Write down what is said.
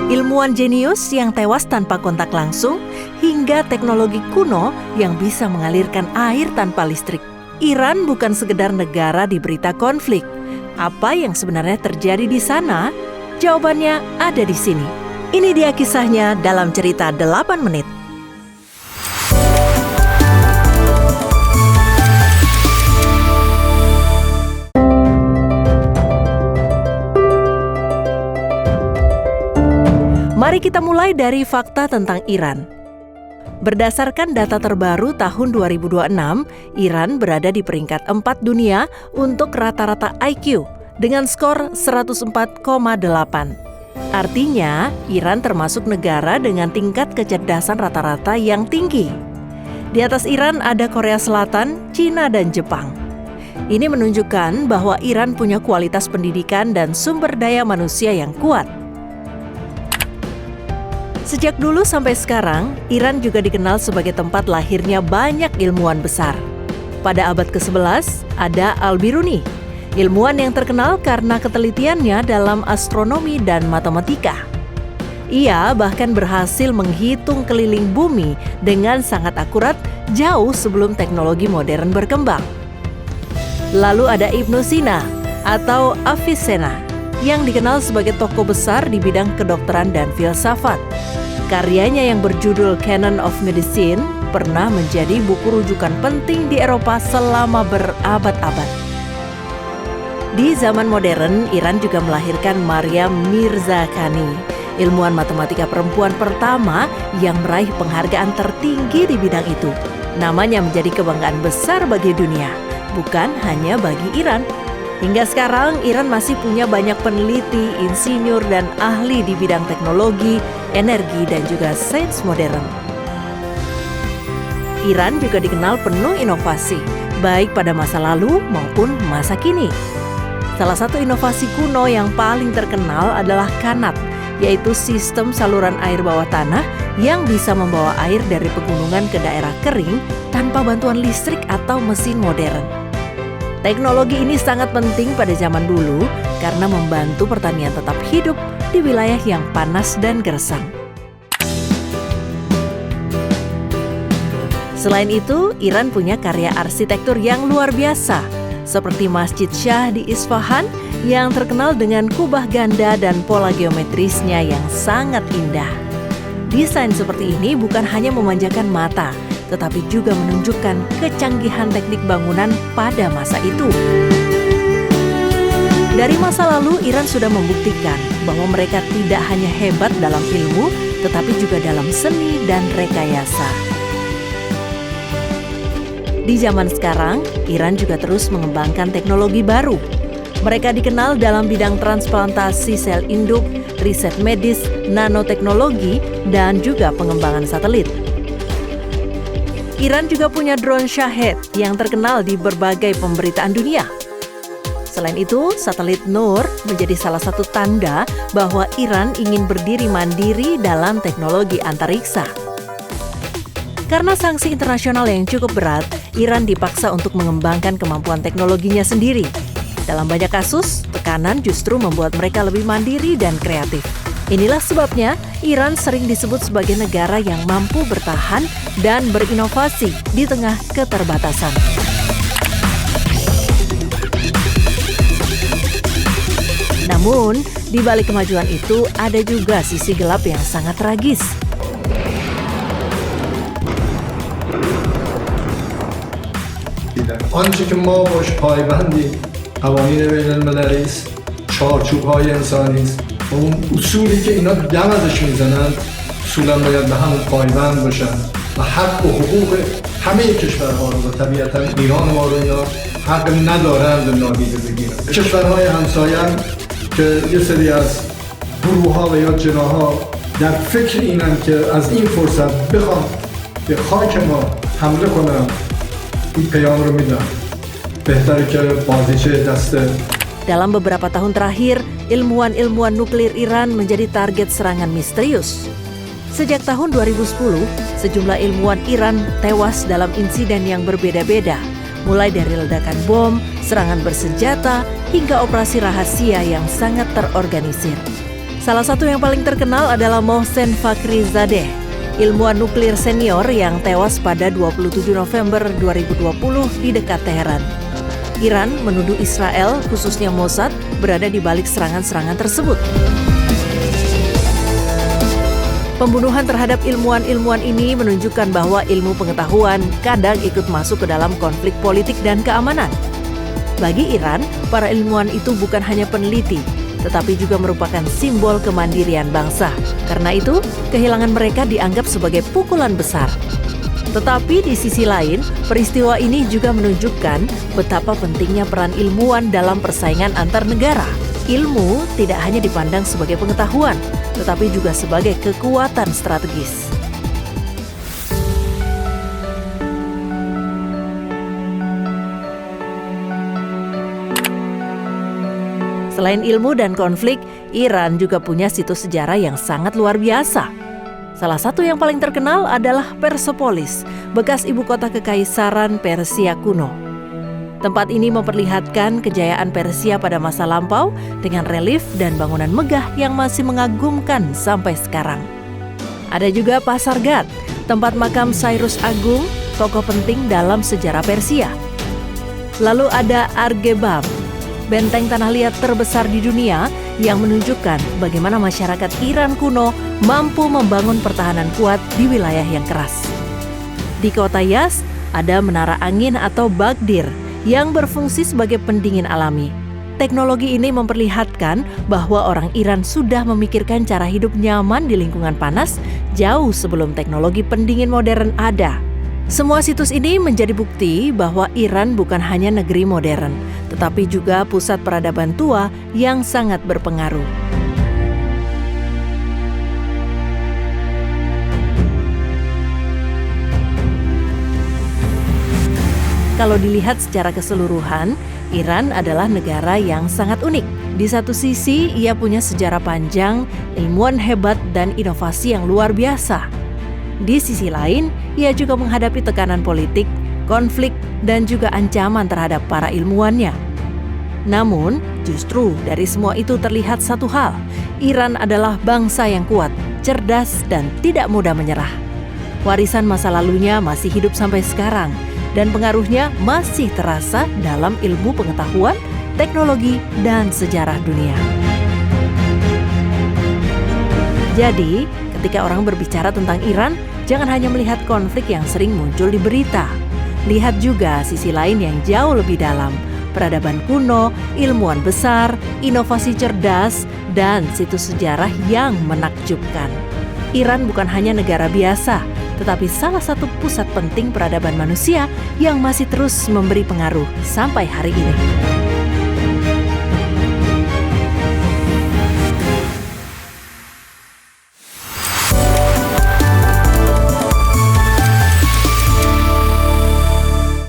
ilmuwan jenius yang tewas tanpa kontak langsung, hingga teknologi kuno yang bisa mengalirkan air tanpa listrik. Iran bukan sekedar negara di berita konflik. Apa yang sebenarnya terjadi di sana? Jawabannya ada di sini. Ini dia kisahnya dalam cerita 8 menit. Mari kita mulai dari fakta tentang Iran. Berdasarkan data terbaru tahun 2026, Iran berada di peringkat 4 dunia untuk rata-rata IQ dengan skor 104,8. Artinya, Iran termasuk negara dengan tingkat kecerdasan rata-rata yang tinggi. Di atas Iran ada Korea Selatan, Cina, dan Jepang. Ini menunjukkan bahwa Iran punya kualitas pendidikan dan sumber daya manusia yang kuat. Sejak dulu sampai sekarang, Iran juga dikenal sebagai tempat lahirnya banyak ilmuwan besar. Pada abad ke-11, ada Al-Biruni, ilmuwan yang terkenal karena ketelitiannya dalam astronomi dan matematika. Ia bahkan berhasil menghitung keliling bumi dengan sangat akurat jauh sebelum teknologi modern berkembang. Lalu ada Ibnu Sina atau Avicenna, yang dikenal sebagai tokoh besar di bidang kedokteran dan filsafat. Karyanya yang berjudul Canon of Medicine pernah menjadi buku rujukan penting di Eropa selama berabad-abad. Di zaman modern, Iran juga melahirkan Maryam Mirzakhani, ilmuwan matematika perempuan pertama yang meraih penghargaan tertinggi di bidang itu. Namanya menjadi kebanggaan besar bagi dunia, bukan hanya bagi Iran. Hingga sekarang, Iran masih punya banyak peneliti, insinyur, dan ahli di bidang teknologi, energi, dan juga sains modern. Iran juga dikenal penuh inovasi, baik pada masa lalu maupun masa kini. Salah satu inovasi kuno yang paling terkenal adalah kanat, yaitu sistem saluran air bawah tanah yang bisa membawa air dari pegunungan ke daerah kering tanpa bantuan listrik atau mesin modern. Teknologi ini sangat penting pada zaman dulu karena membantu pertanian tetap hidup di wilayah yang panas dan gersang. Selain itu, Iran punya karya arsitektur yang luar biasa, seperti Masjid Shah di Isfahan yang terkenal dengan kubah ganda dan pola geometrisnya yang sangat indah. Desain seperti ini bukan hanya memanjakan mata, tetapi juga menunjukkan kecanggihan teknik bangunan pada masa itu. Dari masa lalu, Iran sudah membuktikan bahwa mereka tidak hanya hebat dalam ilmu, tetapi juga dalam seni dan rekayasa. Di zaman sekarang, Iran juga terus mengembangkan teknologi baru. Mereka dikenal dalam bidang transplantasi sel induk, riset medis, nanoteknologi, dan juga pengembangan satelit. Iran juga punya drone Shahed yang terkenal di berbagai pemberitaan dunia. Selain itu, satelit Noor menjadi salah satu tanda bahwa Iran ingin berdiri mandiri dalam teknologi antariksa. Karena sanksi internasional yang cukup berat, Iran dipaksa untuk mengembangkan kemampuan teknologinya sendiri. Dalam banyak kasus, tekanan justru membuat mereka lebih mandiri dan kreatif. Inilah sebabnya Iran sering disebut sebagai negara yang mampu bertahan dan berinovasi di tengah keterbatasan. Namun, di balik kemajuan itu ada juga sisi gelap yang sangat tragis. آنچه که ما باش پایبندیم قوانین بین المللی است، چارچوب‌های انسانی است و اون اصولی که اینا دم ازش میزنن اصولا باید به همون پایبند باشن و حق و حقوق همه کشورها رو و طبیعتا ایران ما رو اینا حق ندارند نادیده بگیرن. کشورهای همسایه که یه سری از گروه‌ها و یا جناح‌ها در فکر اینن که از این فرصت بخوان به خاک ما حمله کنن، این پیام رو میدن. بهتره که بازیچه دست. Dalam beberapa tahun terakhir, ilmuwan-ilmuwan nuklir Iran menjadi target serangan misterius. Sejak tahun 2010, sejumlah ilmuwan Iran tewas dalam insiden yang berbeda-beda, mulai dari ledakan bom, serangan bersenjata, hingga operasi rahasia yang sangat terorganisir. Salah satu yang paling terkenal adalah Mohsen Fakhrizadeh, ilmuwan nuklir senior yang tewas pada 27 November 2020 di dekat Teheran. Iran menuduh Israel, khususnya Mossad, berada di balik serangan-serangan tersebut. Pembunuhan terhadap ilmuwan-ilmuwan ini menunjukkan bahwa ilmu pengetahuan kadang ikut masuk ke dalam konflik politik dan keamanan. Bagi Iran, para ilmuwan itu bukan hanya peneliti, tetapi juga merupakan simbol kemandirian bangsa. Karena itu, kehilangan mereka dianggap sebagai pukulan besar. Tetapi di sisi lain, peristiwa ini juga menunjukkan betapa pentingnya peran ilmuwan dalam persaingan antar negara. Ilmu tidak hanya dipandang sebagai pengetahuan, tetapi juga sebagai kekuatan strategis. Selain ilmu dan konflik, Iran juga punya situs sejarah yang sangat luar biasa. Salah satu yang paling terkenal adalah Persepolis, bekas ibu kota kekaisaran Persia kuno. Tempat ini memperlihatkan kejayaan Persia pada masa lampau dengan relief dan bangunan megah yang masih mengagumkan sampai sekarang. Ada juga Pasar Ghat, tempat makam Cyrus Agung, tokoh penting dalam sejarah Persia. Lalu ada Argebab, benteng tanah liat terbesar di dunia yang menunjukkan bagaimana masyarakat Iran kuno mampu membangun pertahanan kuat di wilayah yang keras. Di kota Yazd ada menara angin atau Bagdir yang berfungsi sebagai pendingin alami. Teknologi ini memperlihatkan bahwa orang Iran sudah memikirkan cara hidup nyaman di lingkungan panas jauh sebelum teknologi pendingin modern ada. Semua situs ini menjadi bukti bahwa Iran bukan hanya negeri modern, tetapi juga pusat peradaban tua yang sangat berpengaruh. Kalau dilihat secara keseluruhan, Iran adalah negara yang sangat unik. Di satu sisi, ia punya sejarah panjang, ilmuwan hebat, dan inovasi yang luar biasa. Di sisi lain, ia juga menghadapi tekanan politik, konflik, dan juga ancaman terhadap para ilmuwannya. Namun, justru dari semua itu terlihat satu hal, Iran adalah bangsa yang kuat, cerdas, dan tidak mudah menyerah. Warisan masa lalunya masih hidup sampai sekarang, dan pengaruhnya masih terasa dalam ilmu pengetahuan, teknologi, dan sejarah dunia. Jadi, ketika orang berbicara tentang Iran, jangan hanya melihat konflik yang sering muncul di berita. Lihat juga sisi lain yang jauh lebih dalam, peradaban kuno, ilmuwan besar, inovasi cerdas, dan situs sejarah yang menakjubkan. Iran bukan hanya negara biasa, tetapi salah satu pusat penting peradaban manusia yang masih terus memberi pengaruh sampai hari ini.